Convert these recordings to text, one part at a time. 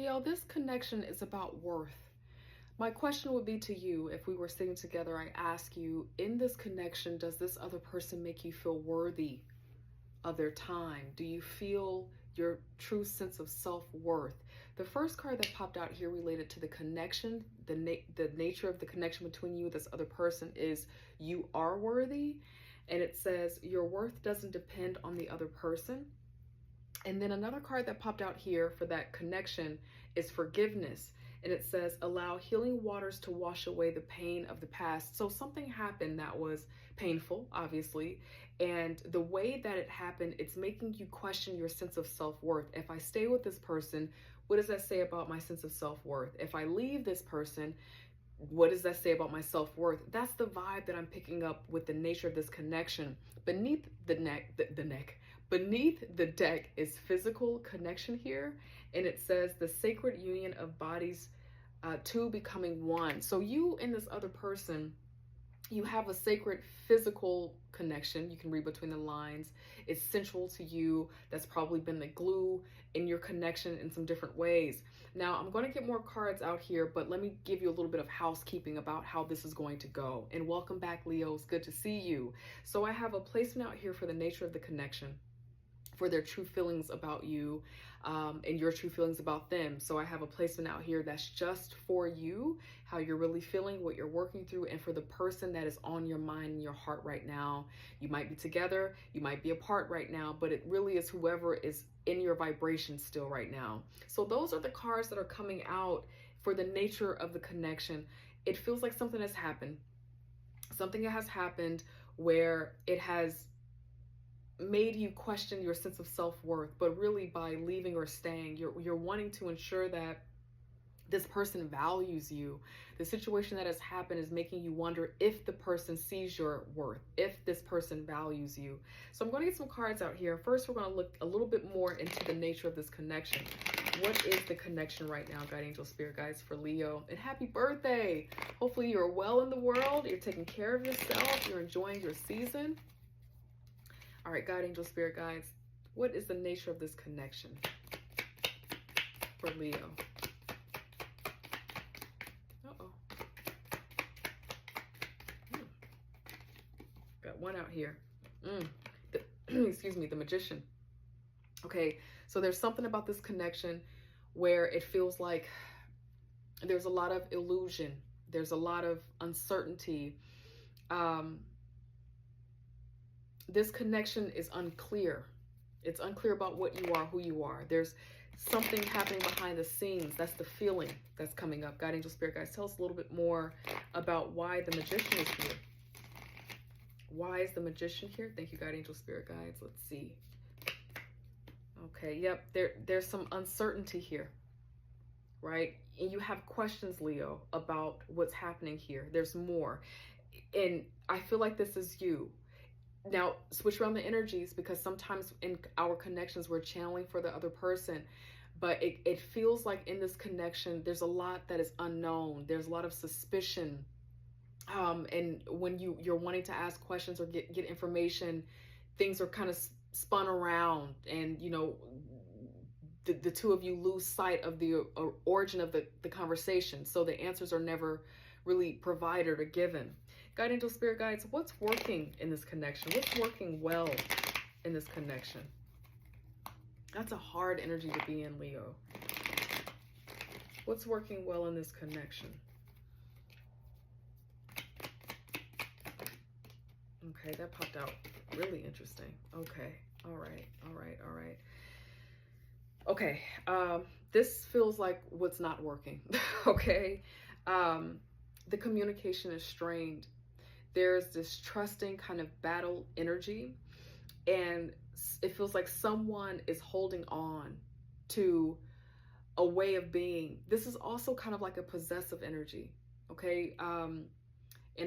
Leo, this connection is about worth. My question would be to you, if we were sitting together, I ask you, in this connection, does this other person make you feel worthy of their time? Do you feel your true sense of self-worth? The first card that popped out here related to the connection, the nature of the connection between you and this other person is you are worthy. And it says your worth doesn't depend on the other person. And then another card that popped out here for that connection is forgiveness. And it says, allow healing waters to wash away the pain of the past. So something happened that was painful, obviously. And the way that it happened, it's making you question your sense of self-worth. If I stay with this person, what does that say about my sense of self-worth? If I leave this person, what does that say about my self-worth? That's the vibe that I'm picking up with the nature of this connection. Beneath beneath the deck is physical connection here. And it says the sacred union of bodies, two becoming one. So you and this other person, you have a sacred physical connection. You can read between the lines. It's central to you. That's probably been the glue in your connection in some different ways. Now, I'm going to get more cards out here, but let me give you a little bit of housekeeping about how this is going to go. And welcome back, Leo. It's good to see you. So I have a placement out here for the nature of the connection, for their true feelings about you, and your true feelings about them. So I have a placement out here that's just for you, how you're really feeling, what you're working through, and for the person that is on your mind and your heart right now. You might be together, you might be apart right now, but it really is whoever is in your vibration still right now. So those are the cards that are coming out for the nature of the connection. It feels like something has happened. Something has happened where it has made you question your sense of self-worth, but really by leaving or staying, you're wanting to ensure that this person values you. The situation that has happened is making you wonder if the person sees your worth, if this person values you. So I'm going to get some cards out here. First, we're going to look a little bit more into the nature of this connection. What is the connection right now, guide angel spirit guides, for Leo? And happy birthday. Hopefully you're well in the world. You're taking care of yourself. You're enjoying your season. All right, guide angel spirit guides, what is the nature of this connection for Leo? Uh-oh. Got one out here. Excuse me, the Magician. Okay, so there's something about this connection where it feels like there's a lot of illusion. There's a lot of uncertainty. This connection is unclear. It's unclear about what you are, who you are. There's something happening behind the scenes. That's the feeling that's coming up. Guide angel spirit guides, tell us a little bit more about why the Magician is here. Why is the Magician here? Thank you, guide angel spirit guides. Let's see. Okay, yep, there's some uncertainty here, right? And you have questions, Leo, about what's happening here. There's more. And I feel like this is you. Now, switch around the energies, because sometimes in our connections, we're channeling for the other person. But it feels like in this connection, there's a lot that is unknown. There's a lot of suspicion. And when you're wanting to ask questions or get information, things are kind of spun around. And, you know, the two of you lose sight of the origin of the conversation. So the answers are never really provided or given. Guide angel spirit guides, what's working in this connection? What's working well in this connection? That's a hard energy to be in, Leo. What's working well in this connection? Okay, that popped out really interesting. Okay, all right. Okay, this feels like what's not working. Okay, the communication is strained. There's this trusting kind of battle energy, and it feels like someone is holding on to a way of being. This is also kind of like a possessive energy, okay? And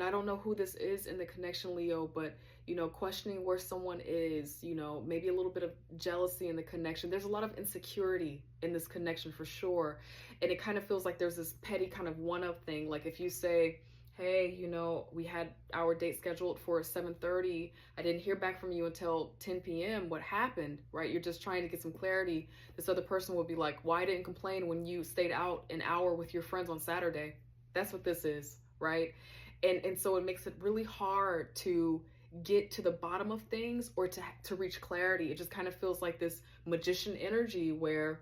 I don't know who this is in the connection, Leo, but, you know, questioning where someone is, you know, maybe a little bit of jealousy in the connection. There's a lot of insecurity in this connection for sure. And it kind of feels like there's this petty kind of one-up thing. Like if you say, hey, you know, we had our date scheduled for 7:30. I didn't hear back from you until 10 p.m. What happened, right? You're just trying to get some clarity. This other person will be like, why didn't complain when you stayed out an hour with your friends on Saturday? That's what this is, right? And so it makes it really hard to get to the bottom of things or to reach clarity. It just kind of feels like this magician energy where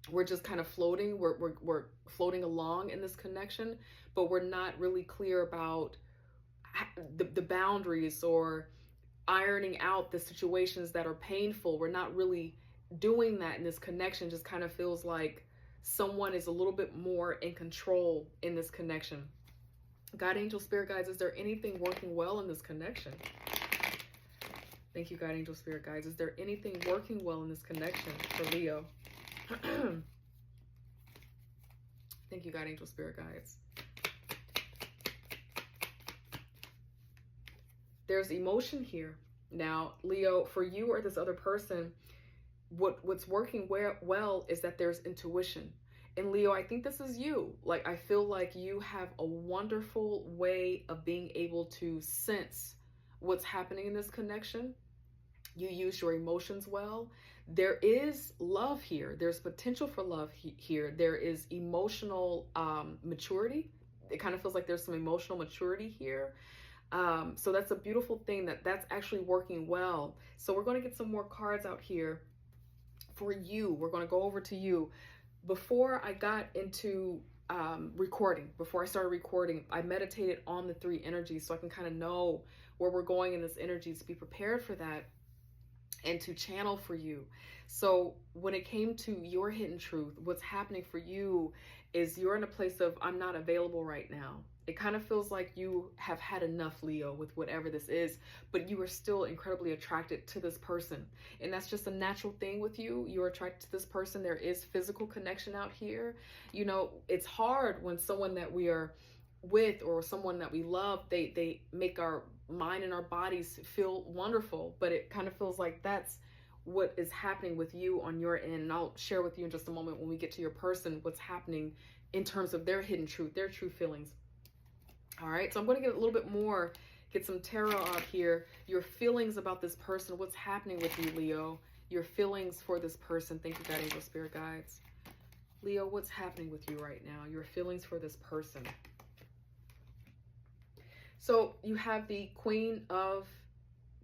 we're just kind of floating. We're floating along in this connection, but we're not really clear about the boundaries or ironing out the situations that are painful. We're not really doing that in this connection. Just kind of feels like someone is a little bit more in control in this connection. God, angel, spirit guides, is there anything working well in this connection? Thank you, God, angel, spirit guides. Is there anything working well in this connection for Leo? Thank you, God, angel, spirit guides. There's emotion here. Now, Leo, for you or this other person, what's working well is that there's intuition. And Leo, I think this is you. Like, I feel like you have a wonderful way of being able to sense what's happening in this connection. You use your emotions well. There is love here. There's potential for love here. There is emotional maturity. It kind of feels like there's some emotional maturity here. So that's a beautiful thing that's actually working well. So we're going to get some more cards out here for you. We're going to go over to you. Before I got into before I started recording, I meditated on the 3 energies so I can kind of know where we're going in this energy, to be prepared for that and to channel for you. So when it came to your hidden truth, what's happening for you is you're in a place of, I'm not available right now. It kind of feels like you have had enough, Leo, with whatever this is, but you are still incredibly attracted to this person. And that's just a natural thing with you. You're attracted to this person. There is physical connection out here. You know, it's hard when someone that we are with or someone that we love, they make our mind and our bodies feel wonderful, but it kind of feels like that's what is happening with you on your end. And I'll share with you in just a moment when we get to your person what's happening in terms of their hidden truth, their true feelings. All right, so I'm going to get a little bit more, get some tarot out here. Your feelings about this person, what's happening with you, Leo? Your feelings for this person. Thank you, God, angel, spirit guides. Leo, what's happening with you right now? Your feelings for this person. So you have the Queen of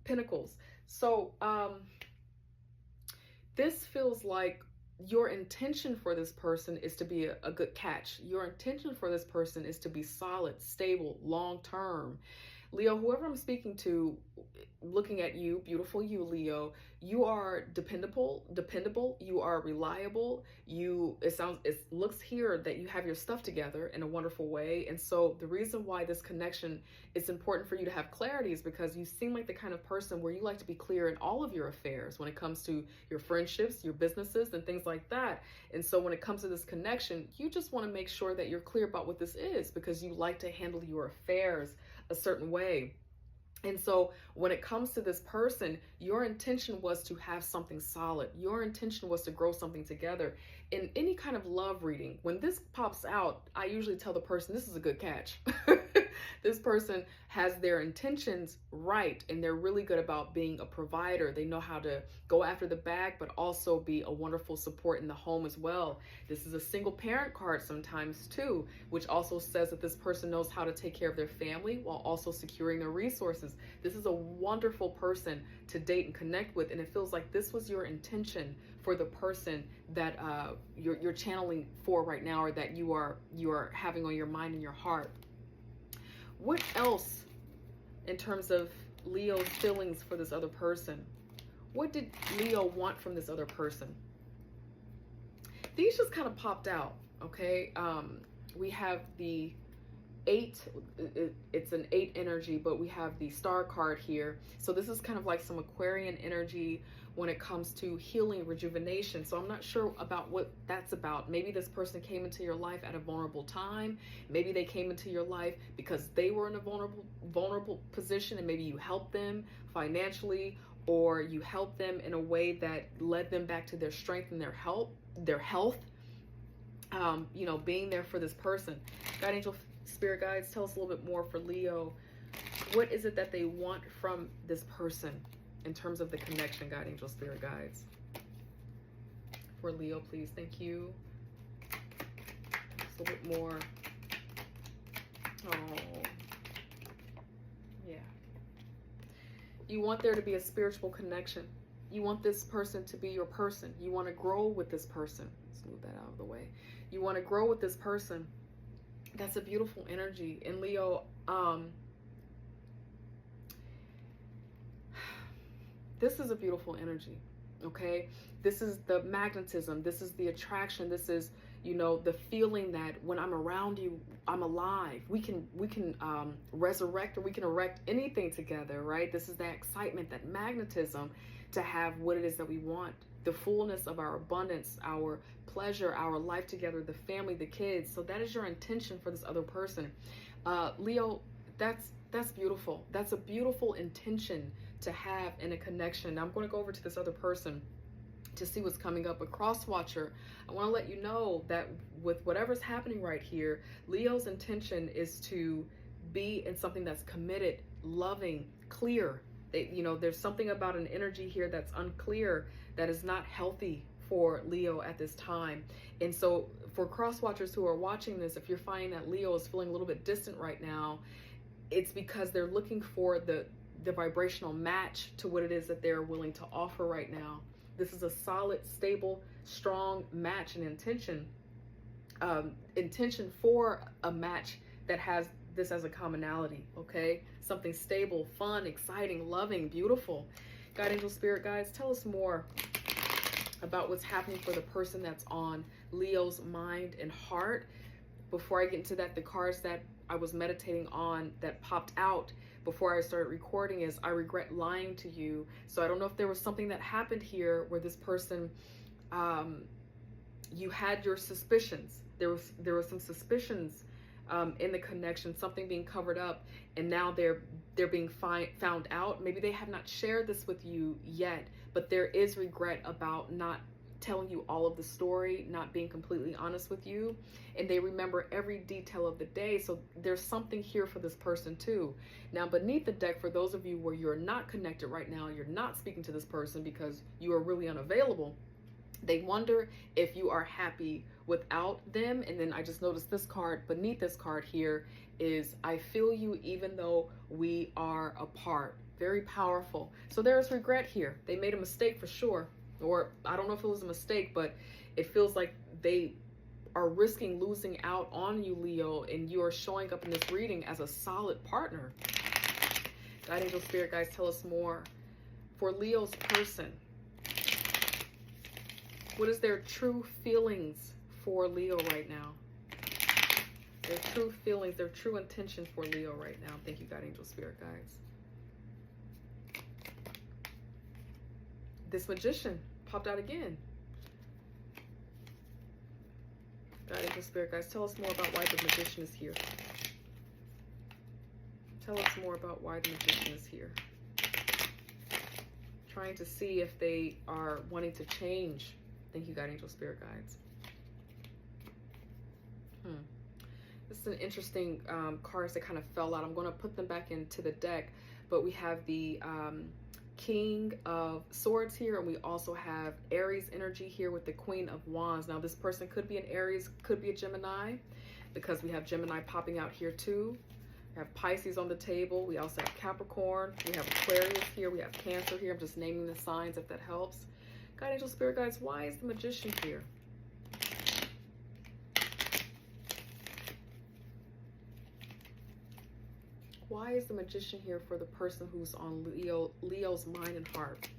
Pentacles. So this feels like your intention for this person is to be a good catch. Your intention for this person is to be solid, stable, long-term. Leo, whoever I'm speaking to, looking at you, beautiful you, Leo, you are dependable, you are reliable, it looks here that you have your stuff together in a wonderful way. And so the reason why this connection is important for you to have clarity is because you seem like the kind of person where you like to be clear in all of your affairs when it comes to your friendships, your businesses, and things like that. And so when it comes to this connection, you just want to make sure that you're clear about what this is, because you like to handle your affairs a certain way. And so when it comes to this person, your intention was to have something solid. Your intention was to grow something together. In any kind of love reading, when this pops out, I usually tell the person, this is a good catch. This person has their intentions right, and they're really good about being a provider. They know how to go after the bag, but also be a wonderful support in the home as well. This is a single parent card sometimes too, which also says that this person knows how to take care of their family while also securing their resources. This is a wonderful person to date and connect with, and it feels like this was your intention for the person that you're channeling for right now, or that you are having on your mind and your heart. What else in terms of Leo's feelings for this other person? What did Leo want from this other person? These just kind of popped out, okay? We have the 8, it's an 8 energy, but we have the star card here. So this is kind of like some Aquarian energy when it comes to healing, rejuvenation. So I'm not sure about what that's about. Maybe this person came into your life at a vulnerable time. Maybe they came into your life because they were in a vulnerable position, and maybe you helped them financially, or you helped them in a way that led them back to their strength and their health. You know, being there for this person. God, angel, Spirit guides, tell us a little bit more for Leo. What is it that they want from this person in terms of the connection, God, angel, spirit guides? For Leo, please. Thank you. Just a little bit more. Oh, yeah. You want there to be a spiritual connection. You want this person to be your person. You want to grow with this person. Let's move that out of the way. You want to grow with this person. That's a beautiful energy. And Leo, this is a beautiful energy, okay? This is the magnetism. This is the attraction. This is, you know, the feeling that when I'm around you, I'm alive. We can resurrect, or we can erect anything together, right? This is that excitement, that magnetism to have what it is that we want. The fullness of our abundance, our pleasure, our life together, the family, the kids. So that is your intention for this other person. Leo, that's beautiful. That's a beautiful intention to have in a connection. Now I'm going to go over to this other person to see what's coming up. A cross watcher, I want to let you know that with whatever's happening right here, Leo's intention is to be in something that's committed, loving, clear. You know, there's something about an energy here that's unclear, that is not healthy for Leo at this time. And so for cross watchers who are watching this, if you're finding that Leo is feeling a little bit distant right now, it's because they're looking for the vibrational match to what it is that they're willing to offer right now. This is a solid, stable, strong match and intention for a match that has this as a commonality, okay? Something stable, fun, exciting, loving, beautiful. God, angel, spirit guides, tell us more about what's happening for the person that's on Leo's mind and heart. Before I get into that, the cards that I was meditating on that popped out before I started recording is, I regret lying to you. So I don't know if there was something that happened here where this person, you had your suspicions. There were some suspicions in the connection, something being covered up, and now they're being found out. Maybe they have not shared this with you yet, but there is regret about not telling you all of the story, not being completely honest with you, and they remember every detail of the day. So there's something here for this person too. Now beneath the deck, for those of you where you're not connected right now, you're not speaking to this person because you are really unavailable, they wonder if you are happy without them. And then I just noticed this card beneath this card here is, I feel you even though we are apart. Very powerful. So there's regret here. They made a mistake for sure. Or I don't know if it was a mistake, but it feels like they are risking losing out on you, Leo, and you are showing up in this reading as a solid partner. God, angel, spirit guys, tell us more. For Leo's person, what is their true feelings for Leo right now? Their true feelings, their true intention for Leo right now. Thank you, God, angel, spirit guides. This magician popped out again. God, angel, spirit guys, tell us more about why the magician is here. Tell us more about why the magician is here. Trying to see if they are wanting to change. Thank you, God, angel, spirit guides. This is an interesting cards that kind of fell out. I'm going to put them back into the deck, but we have the King of Swords here, and we also have Aries energy here with the Queen of Wands. Now this person could be an Aries, could be a Gemini, because we have Gemini popping out here too. We have Pisces on the table. We also have Capricorn. We have Aquarius here. We have Cancer here. I'm just naming the signs if that helps. God, angel, spirit guides, why is the magician here? Why is the magician here for the person who's on Leo's mind and heart?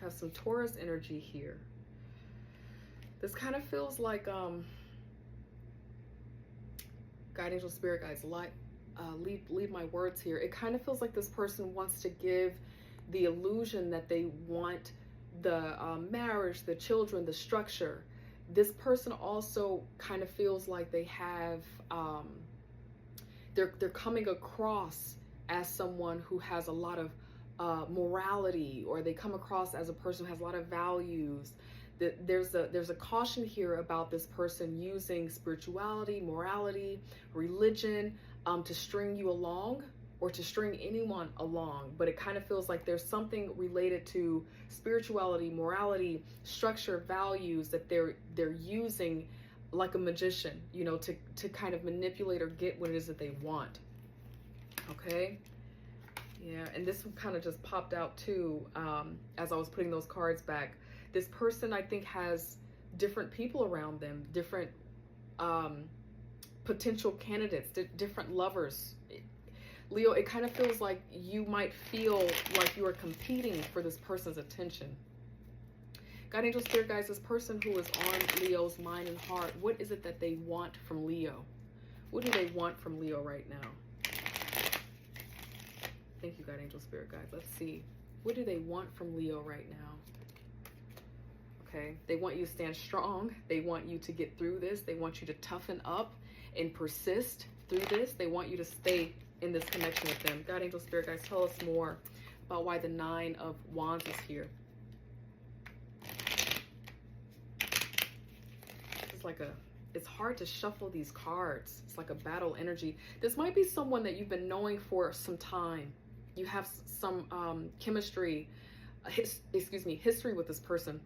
Has some Taurus energy here. This kind of feels like God, angel, spirit guides, lead my words here. It kind of feels like this person wants to give the illusion that they want the marriage, the children, the structure. This person also kind of feels like they have they're coming across as someone who has a lot of morality, or they come across as a person who has a lot of values. There's a caution here about this person using spirituality, morality, religion to string you along, or to string anyone along. But it kind of feels like there's something related to spirituality, morality, structure, values that they're using like a magician, you know, to kind of manipulate or get what it is that they want. Okay. Yeah, and this one kind of just popped out too as I was putting those cards back. This person, I think, has different people around them, different potential candidates, different lovers. Leo, it kind of feels like you might feel like you are competing for this person's attention. God, angel, spirit guides, this person who is on Leo's mind and heart, what is it that they want from Leo? What do they want from Leo right now? Thank you, God, angel, spirit guides. Let's see. What do they want from Leo right now? Okay, they want you to stand strong. They want you to get through this. They want you to toughen up and persist through this. They want you to stay in this connection with them. God, angel, spirit guides, tell us more about why the 9 of Wands is here. It's like it's hard to shuffle these cards. It's like a battle energy. This might be someone that you've been knowing for some time. You have some chemistry, history with this person.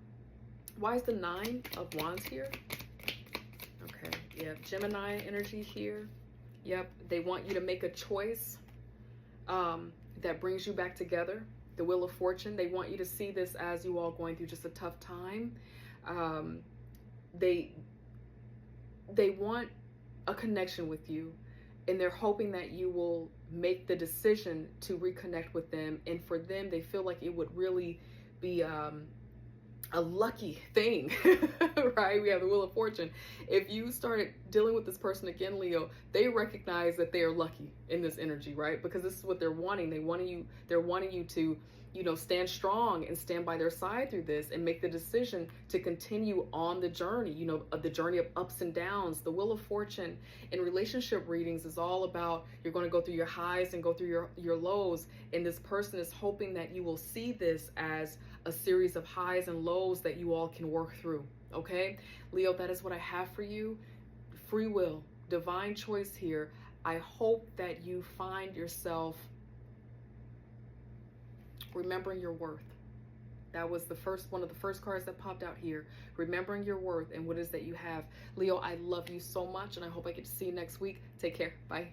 Why is the 9 of Wands here? Okay, yeah, Gemini energy here. Yep, they want you to make a choice that brings you back together. The Wheel of Fortune. They want you to see this as you all going through just a tough time. They want a connection with you, and they're hoping that you will make the decision to reconnect with them. And for them, they feel like it would really be a lucky thing, right? We have the Wheel of Fortune. If you started dealing with this person again, Leo, they recognize that they are lucky in this energy, right? Because this is what they're wanting. They're wanting you to, you know, stand strong and stand by their side through this and make the decision to continue on the journey, you know, the journey of ups and downs. The Wheel of Fortune in relationship readings is all about, you're going to go through your highs and go through your lows. And this person is hoping that you will see this as a series of highs and lows that you all can work through. Okay, Leo, that is what I have for you. Free will, divine choice here. I hope that you find yourself remembering your worth. That was one of the first cards that popped out here. Remembering your worth and what it is that you have. Leo, I love you so much, and I hope I get to see you next week. Take care. Bye.